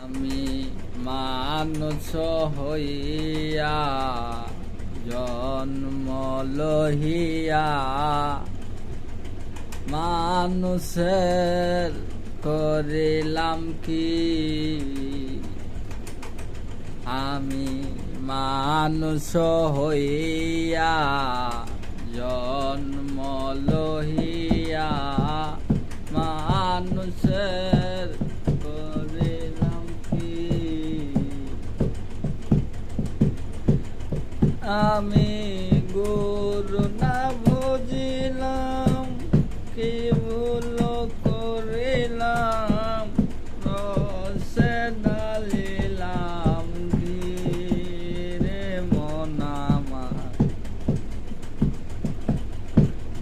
আমি মানুষ হইয়া জন্ম লহিয়া মানুষের করিলাম কি? আমি মানুষ হইয়া জন্ম লহিয়া মানুষের করিলাম কি? আমি গুরু না বুঝিলাম, কি ভুল করিলাম, রসে ডালিলাম ধীরে মন আমার।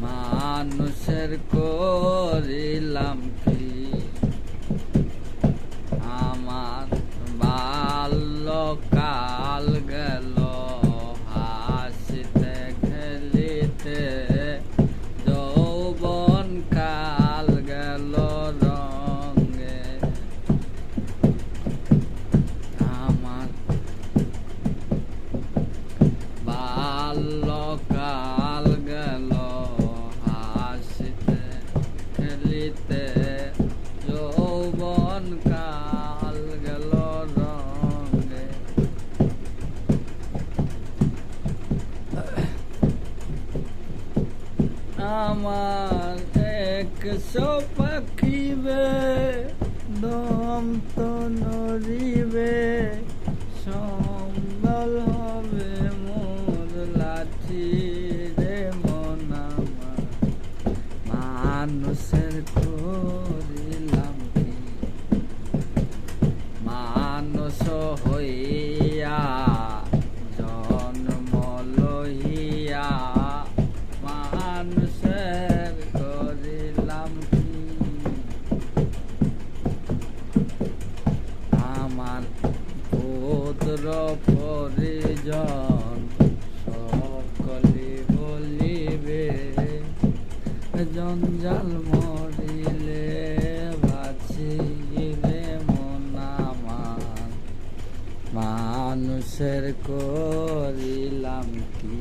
মানুষের করিলাম কি? আমার বাল্যকাল গেল হাসিতে খেলিতে, যৌবন কাল গেল রঙে। আমার বাল্যকাল গেল হাসিতে খেলিতে, যৌবন কাল গেল রঙে। আমার 100 পাখিবে দম তো নড়িবে, সম্বল হবে মোর লাঠি রে মন আমার। মানুষের করিলাম কি? মানুষ হইয়া জন্ম লহিয়া মানুষের করিলাম কি? আমার পুত্র পরিজন সকলে বলিবে, জঞ্জাল মরিলে বাঁচিবে মন আমার। মানুষের করিলাম কি?